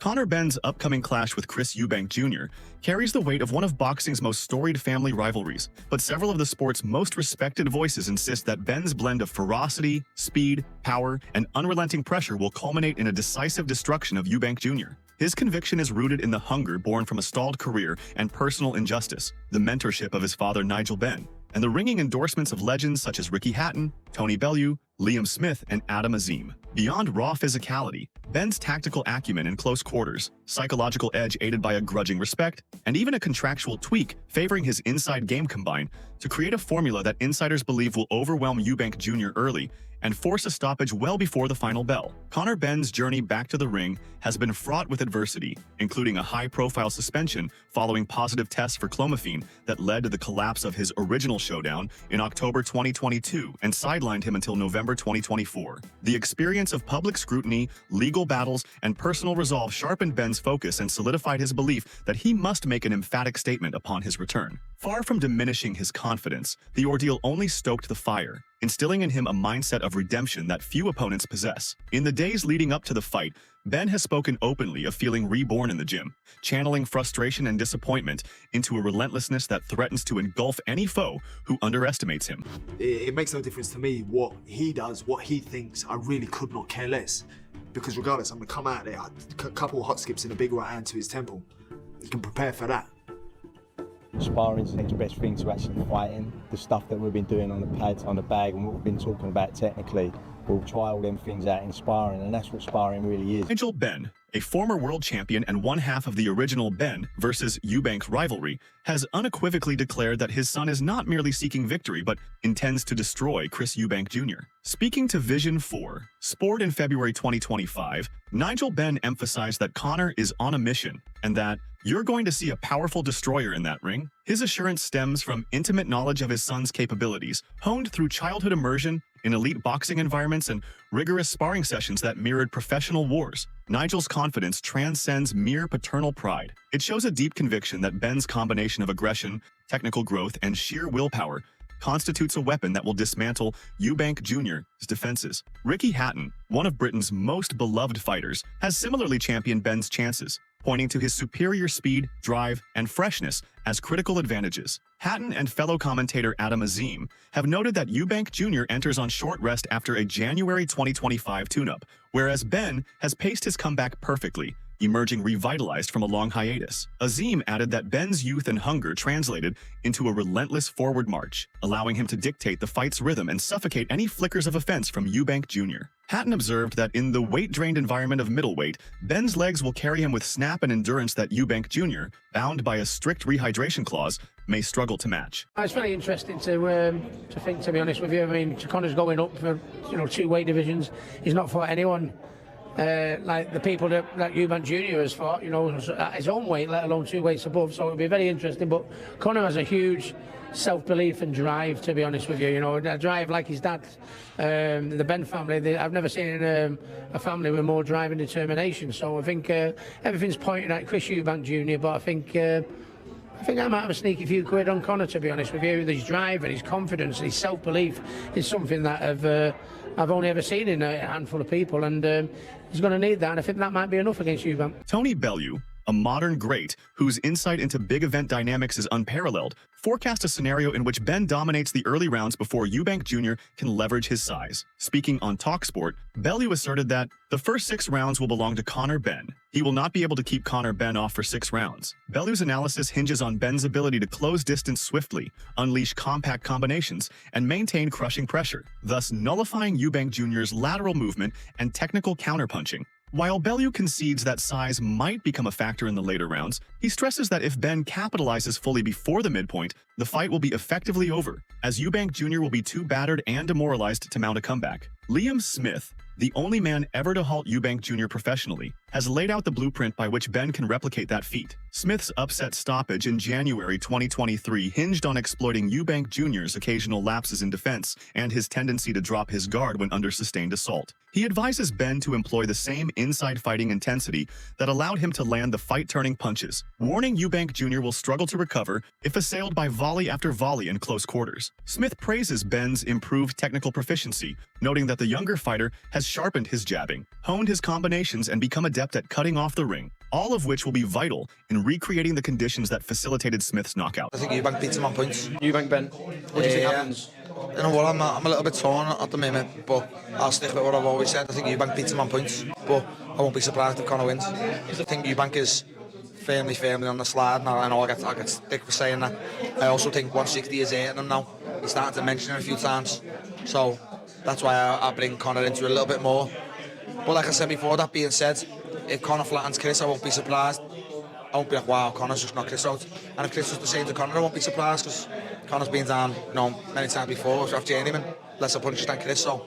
Conor Benn's upcoming clash with Eubank Jr. carries the weight of one of boxing's most storied family rivalries, but several of the sport's most respected voices insist that Benn's blend of ferocity, speed, power, and unrelenting pressure will culminate in a decisive destruction of Eubank Jr. His conviction is rooted in the hunger born from a stalled career and personal injustice, the mentorship of his father Nigel Benn, and the ringing endorsements of legends such as Ricky Hatton, Tony Bellew, Liam Smith, and Adam Azim. Beyond raw physicality, Benn's tactical acumen in close quarters, psychological edge aided by a grudging respect, and even a contractual tweak favoring his inside game combine to create a formula that insiders believe will overwhelm Eubank Jr. early and force a stoppage well before the final bell. Conor Benn's journey back to the ring has been fraught with adversity, including a high-profile suspension following positive tests for clomiphene that led to the collapse of his original showdown in October 2022 and sidelined him until November 2024. The experience of public scrutiny, legal battles, and personal resolve sharpened Benn's focus and solidified his belief that he must make an emphatic statement upon his return. Far from diminishing his confidence, the ordeal only stoked the fire, instilling in him a mindset of redemption that few opponents possess. In the days leading up to the fight, Benn has spoken openly of feeling reborn in the gym, channeling frustration and disappointment into a relentlessness that threatens to engulf any foe who underestimates him. It makes no difference to me what he does, what he thinks. I really could not care less. Because regardless, I'm going to come out there, a couple of hot skips and a big right hand to his temple. You can prepare for that. Sparring is the next best thing to actually fighting. The stuff that we've been doing on the pads, on the bag, and what we've been talking about technically, we'll try all them things out in sparring, and that's what sparring really is. Nigel Benn, a former world champion and one half of the original Benn versus Eubank rivalry, has unequivocally declared that his son is not merely seeking victory but intends to destroy Eubank Jr. Speaking to Vision 4 Sport in February 2025, Nigel Benn emphasized that Conor is on a mission and that "you're going to see a powerful destroyer in that ring." His assurance stems from intimate knowledge of his son's capabilities, honed through childhood immersion in elite boxing environments and rigorous sparring sessions that mirrored professional wars. Nigel's confidence transcends mere paternal pride. It shows a deep conviction that Benn's combination of aggression, technical growth, and sheer willpower constitutes a weapon that will dismantle Eubank Jr.'s defenses. Ricky Hatton, one of Britain's most beloved fighters, has similarly championed Benn's chances, pointing to his superior speed, drive, and freshness as critical advantages. Hatton and fellow commentator Adam Azim have noted that Eubank Jr. enters on short rest after a January 2025 tune-up, whereas Benn has paced his comeback perfectly, emerging revitalized from a long hiatus. Azim added that Benn's youth and hunger translated into a relentless forward march, allowing him to dictate the fight's rhythm and suffocate any flickers of offense from Eubank Jr. Hatton observed that in the weight-drained environment of middleweight, Benn's legs will carry him with snap and endurance that Eubank Jr., bound by a strict rehydration clause, may struggle to match. It's very interesting to think, to be honest with you. I mean, Conor's going up for 2 weight divisions. He's not fought anyone like the people that Eubank Jr. has fought, at his own weight, let alone 2 weights above. So it'll be very interesting. But Conor has a huge self-belief and drive, to be honest with you. A drive like his dad, the Benn family. I've never seen a family with more drive and determination. So I think everything's pointing at Eubank Jr. But I think I might have a sneaky few quid on Conor, to be honest with you. His drive and his confidence and his self-belief is something that I've only ever seen in a handful of people, and he's going to need that, and I think that might be enough against Eubank. Tony Bellew, a modern great whose insight into big event dynamics is unparalleled, forecast a scenario in which Benn dominates the early rounds before Eubank Jr. can leverage his size. Speaking on TalkSport, Bellew asserted that the first 6 rounds will belong to Conor Benn. He will not be able to keep Conor Benn off for 6 rounds. Bellew's analysis hinges on Benn's ability to close distance swiftly, unleash compact combinations, and maintain crushing pressure, thus nullifying Eubank Jr.'s lateral movement and technical counterpunching. While Bellew concedes that size might become a factor in the later rounds, he stresses that if Benn capitalizes fully before the midpoint, the fight will be effectively over, as Eubank Jr. will be too battered and demoralized to mount a comeback. Liam Smith, the only man ever to halt Eubank Jr. professionally, has laid out the blueprint by which Benn can replicate that feat. Smith's upset stoppage in January 2023 hinged on exploiting Eubank Jr.'s occasional lapses in defense and his tendency to drop his guard when under sustained assault. He advises Benn to employ the same inside fighting intensity that allowed him to land the fight-turning punches, warning Eubank Jr. will struggle to recover if assailed by volley after volley in close quarters. Smith praises Benn's improved technical proficiency, noting that the younger fighter has sharpened his jabbing, honed his combinations, and become adept at cutting off the ring, all of which will be vital in recreating the conditions that facilitated Smith's knockout. I think Eubank beats him on points. Eubank Ben, what do you think happens? You know what, I'm a little bit torn at the moment, but I'll stick with what I've always said. I think Eubank beats him on points, but I won't be surprised if Conor wins. I think Eubank is firmly on the slide, and I know I get stick for saying that. I also think 160 is hitting him now. He's starting to mention it a few times, so that's why I bring Conor into it a little bit more. But like I said before, that being said, if Conor flattens Chris, I won't be surprised. I won't be like, wow, Conor's just knocked Chris out. And if Chris was the same to Conor, I won't be surprised, because Conor's been down, many times before off journeyman, lesser punches than Chris, so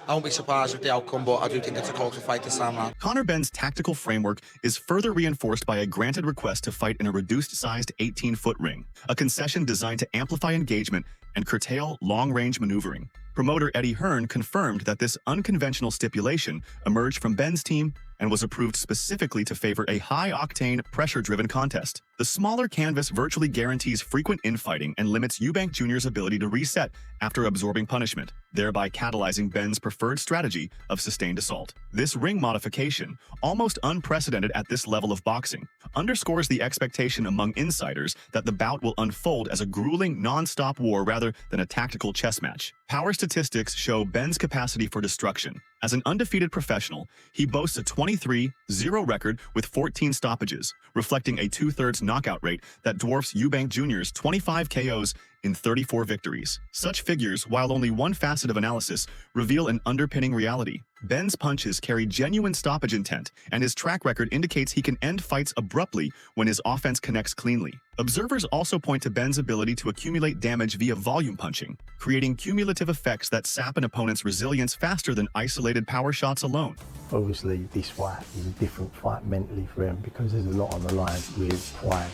I won't be surprised with the outcome, but I do think it's a closer fight this time around. Conor Benn's tactical framework is further reinforced by a granted request to fight in a reduced-sized 18-foot ring, a concession designed to amplify engagement and curtail long-range maneuvering. Promoter Eddie Hearn confirmed that this unconventional stipulation emerged from Benn's team and was approved specifically to favor a high-octane, pressure-driven contest. The smaller canvas virtually guarantees frequent infighting and limits Eubank Jr.'s ability to reset after absorbing punishment, thereby catalyzing Benn's preferred strategy of sustained assault. This ring modification, almost unprecedented at this level of boxing, underscores the expectation among insiders that the bout will unfold as a grueling, non-stop war rather than a tactical chess match. Power statistics show Benn's capacity for destruction. As an undefeated professional, he boasts a 23-0 record with 14 stoppages, reflecting a 2/3 knockout rate that dwarfs Eubank Jr.'s 25 KOs in 34 victories. Such figures, while only one facet of analysis, reveal an underpinning reality. Benn's punches carry genuine stoppage intent, and his track record indicates he can end fights abruptly when his offense connects cleanly. Observers also point to Benn's ability to accumulate damage via volume punching, creating cumulative effects that sap an opponent's resilience faster than isolated power shots alone. Obviously, this fight is a different fight mentally for him because there's a lot on the line with pride.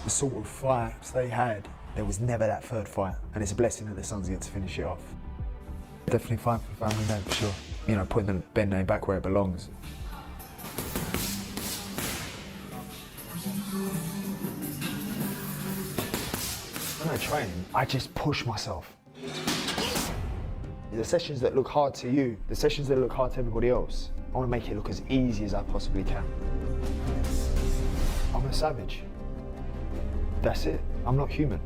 The sort of fights they had, there was never that third fight, and it's a blessing that the Suns get to finish it off. Definitely fight for the family name, for sure. Putting the Ben name back where it belongs. When I train, I just push myself. The sessions that look hard to you, the sessions that look hard to everybody else, I want to make it look as easy as I possibly can. I'm a savage. That's it. I'm not human.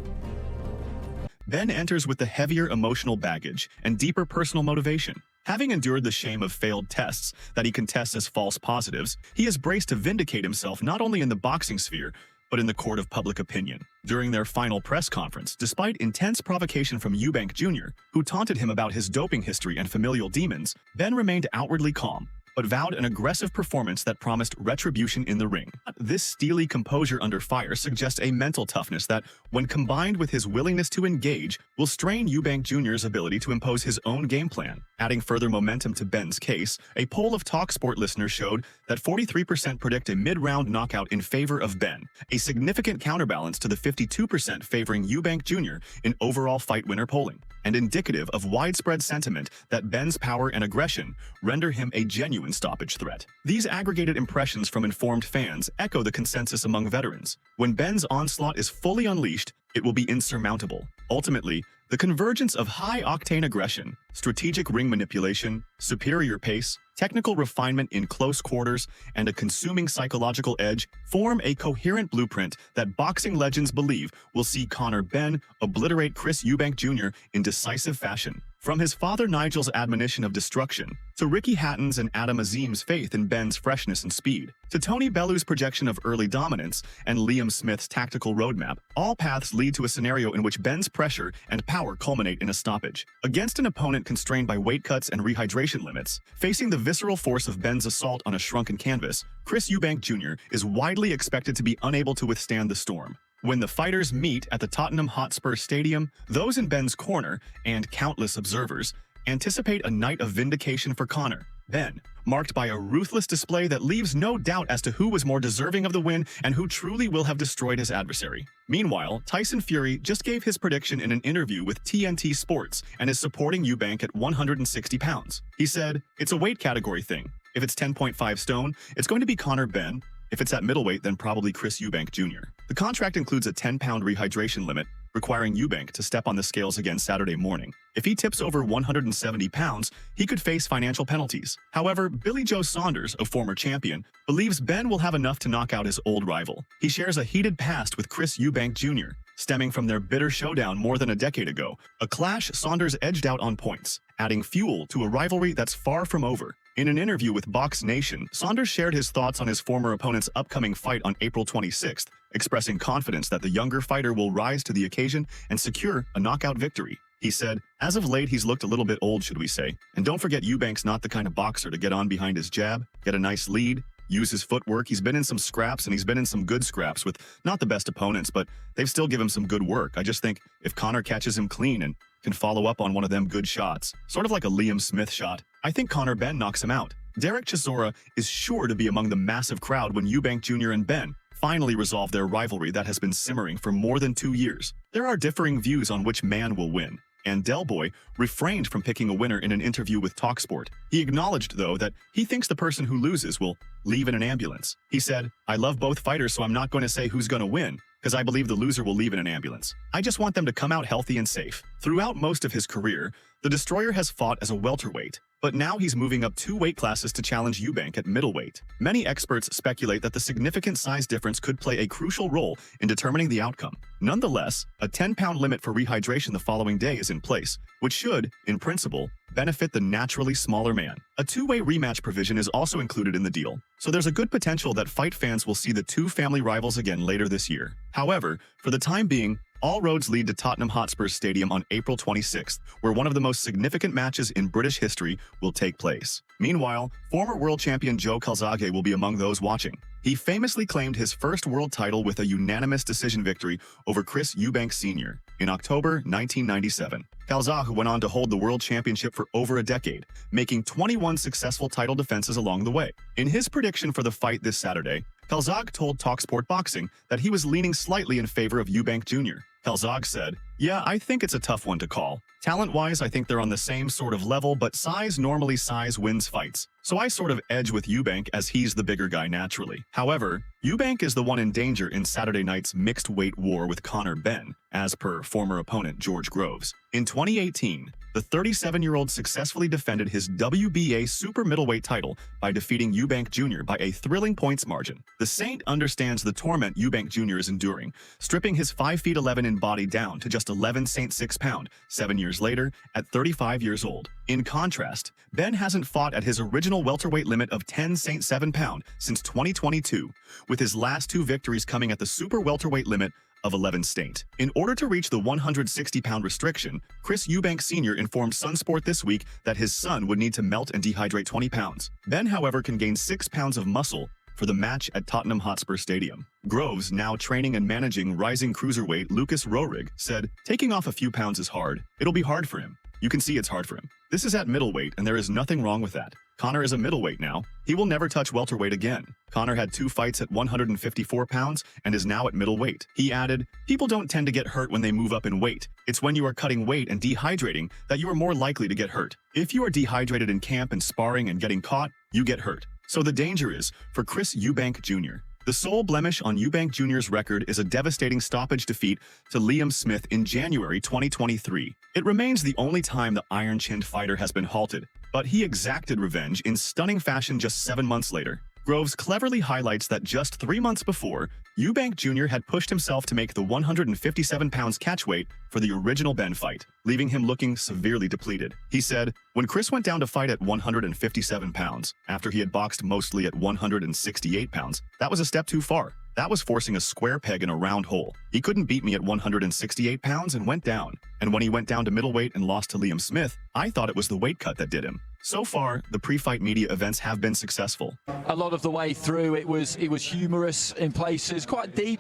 Ben enters with the heavier emotional baggage and deeper personal motivation. Having endured the shame of failed tests that he contests as false positives, he is braced to vindicate himself not only in the boxing sphere, but in the court of public opinion. During their final press conference, despite intense provocation from Eubank Jr., who taunted him about his doping history and familial demons, Ben remained outwardly calm, but vowed an aggressive performance that promised retribution in the ring. This steely composure under fire suggests a mental toughness that, when combined with his willingness to engage, will strain Eubank Jr.'s ability to impose his own game plan. Adding further momentum to Ben's case, a poll of TalkSport listeners showed that 43% predict a mid-round knockout in favor of Ben, a significant counterbalance to the 52% favoring Eubank Jr. in overall fight winner polling, and indicative of widespread sentiment that Ben's power and aggression render him a genuine stoppage threat. These aggregated impressions from informed fans echo the consensus among veterans. When Ben's onslaught is fully unleashed, it will be insurmountable. Ultimately, the convergence of high-octane aggression, strategic ring manipulation, superior pace, technical refinement in close quarters, and a consuming psychological edge form a coherent blueprint that boxing legends believe will see Conor Benn obliterate Chris Eubank Jr. in decisive fashion. From his father Nigel's admonition of destruction, to Ricky Hatton's and Adam Azim's faith in Ben's freshness and speed, to Tony Bellew's projection of early dominance and Liam Smith's tactical roadmap, all paths lead to a scenario in which Ben's pressure and power culminate in a stoppage. Against an opponent constrained by weight cuts and rehydration limits, facing the visceral force of Ben's assault on a shrunken canvas, Chris Eubank Jr. is widely expected to be unable to withstand the storm. When the fighters meet at the Tottenham Hotspur Stadium, those in Ben's corner, and countless observers, anticipate a night of vindication for Conor Benn, marked by a ruthless display that leaves no doubt as to who was more deserving of the win and who truly will have destroyed his adversary. Meanwhile, Tyson Fury just gave his prediction in an interview with TNT Sports and is supporting Eubank at 160 pounds. He said, "It's a weight category thing. If it's 10.5 stone, it's going to be Conor Benn. If it's at middleweight, then probably Chris Eubank Jr. The contract includes a 10-pound rehydration limit, requiring Eubank to step on the scales again Saturday morning. If he tips over 170 pounds, he could face financial penalties. However, Billy Joe Saunders, a former champion, believes Benn will have enough to knock out his old rival. He shares a heated past with Chris Eubank Jr., stemming from their bitter showdown more than a decade ago, a clash Saunders edged out on points, adding fuel to a rivalry that's far from over. In an interview with Box Nation, Saunders shared his thoughts on his former opponent's upcoming fight on April 26th, expressing confidence that the younger fighter will rise to the occasion and secure a knockout victory. He said, "As of late, he's looked a little bit old, should we say. And don't forget, Eubank's not the kind of boxer to get on behind his jab, get a nice lead, use his footwork. He's been in some scraps, and he's been in some good scraps with not the best opponents, but they've still given him some good work. I just think if Conor catches him clean and can follow up on one of them good shots, sort of like a Liam Smith shot, I think Conor Benn knocks him out." Derek Chisora is sure to be among the massive crowd when Eubank Jr. and Benn finally resolve their rivalry that has been simmering for more than 2 years. There are differing views on which man will win, and Del Boy refrained from picking a winner in an interview with TalkSport. He acknowledged, though, that he thinks the person who loses will leave in an ambulance. He said, "I love both fighters, so I'm not going to say who's going to win, because I believe the loser will leave in an ambulance. I just want them to come out healthy and safe." Throughout most of his career, the Destroyer has fought as a welterweight, but now he's moving up 2 weight classes to challenge Eubank at middleweight. Many experts speculate that the significant size difference could play a crucial role in determining the outcome. Nonetheless, a 10-pound limit for rehydration the following day is in place, which should, in principle, benefit the naturally smaller man. A 2-way rematch provision is also included in the deal, so there's a good potential that fight fans will see the 2 family rivals again later this year. However, for the time being, all roads lead to Tottenham Hotspur Stadium on April 26th, where one of the most significant matches in British history will take place. Meanwhile, former world champion Joe Calzaghe will be among those watching. He famously claimed his first world title with a unanimous decision victory over Chris Eubank Sr. in October 1997. Calzaghe went on to hold the world championship for over a decade, making 21 successful title defenses along the way. In his prediction for the fight this Saturday, Calzaghe told TalkSport Boxing that he was leaning slightly in favor of Eubank Jr. Calzaghe said, "Yeah, I think it's a tough one to call. Talent-wise, I think they're on the same sort of level, but normally size wins fights. So I sort of edge with Eubank as he's the bigger guy naturally. However, Eubank is the one in danger in Saturday night's mixed weight war with Conor Benn, as per former opponent George Groves. In 2018, the 37-year-old successfully defended his WBA super middleweight title by defeating Eubank Jr. by a thrilling points margin. The Saint understands the torment Eubank Jr. is enduring, stripping his 5 feet 11 in body down to just 11 Saint 6 pound, 7 years later, at 35 years old. In contrast, Benn hasn't fought at his original welterweight limit of 10 Saint 7 pound since 2022, with his last 2 victories coming at the super welterweight limit of 11 Saint. In order to reach the 160-pound restriction, Chris Eubank Sr. informed Sunsport this week that his son would need to melt and dehydrate 20 pounds. Benn, however, can gain 6 pounds of muscle for the match at Tottenham Hotspur Stadium. Groves, now training and managing rising cruiserweight Lucas Rohrig, said, "Taking off a few pounds is hard. It'll be hard for him. You can see it's hard for him. This is at middleweight, and there is nothing wrong with that. Conor is a middleweight now. He will never touch welterweight again. Conor had 2 fights at 154 pounds and is now at middleweight." He added, "People don't tend to get hurt when they move up in weight. It's when you are cutting weight and dehydrating that you are more likely to get hurt. If you are dehydrated in camp and sparring and getting caught, you get hurt. So the danger is for Chris Eubank Jr. The sole blemish on Eubank Jr.'s record is a devastating stoppage defeat to Liam Smith in January 2023. It remains the only time the iron-chinned fighter has been halted, but he exacted revenge in stunning fashion just 7 months later. Groves cleverly highlights that just 3 months before, Eubank Jr. had pushed himself to make the 157 pounds catch weight for the original Benn fight, leaving him looking severely depleted. He said, "When Chris went down to fight at 157 pounds, after he had boxed mostly at 168 pounds, that was a step too far. That was forcing a square peg in a round hole. He couldn't beat me at 168 pounds and went down. And when he went down to middleweight and lost to Liam Smith, I thought it was the weight cut that did him." So far, the pre-fight media events have been successful. A lot of the way through, it was humorous in places, quite deep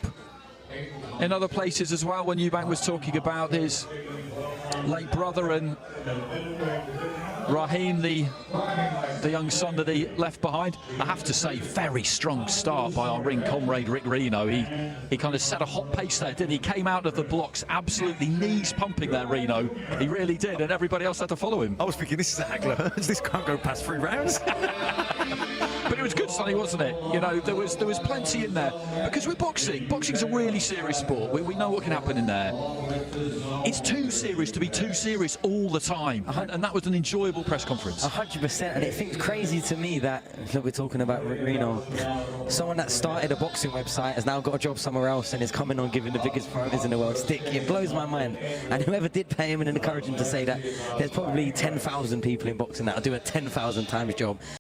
in other places as well, when Eubank was talking about his late brother and Raheem, the young son that he left behind. I have to say, very strong start by our ring comrade Rick Reno. He kind of set a hot pace there, didn't he? Came out of the blocks absolutely knees pumping there, Reno. He really did, and everybody else had to follow him. I was thinking, this is a haggler. This can't go past 3 rounds. But it was good, Sonny, wasn't it? You know, there was plenty in there. Because with boxing's a really serious sport. We know what can happen in there. It's too serious to be too serious all the time. And that was an enjoyable press conference. 100%. And it seems crazy to me that, look, we're talking about Reno, someone that started a boxing website has now got a job somewhere else and is coming on giving the biggest promos in the world. It blows my mind. And whoever did pay him and encourage him to say that, there's probably 10,000 people in boxing that will do a 10,000 times job.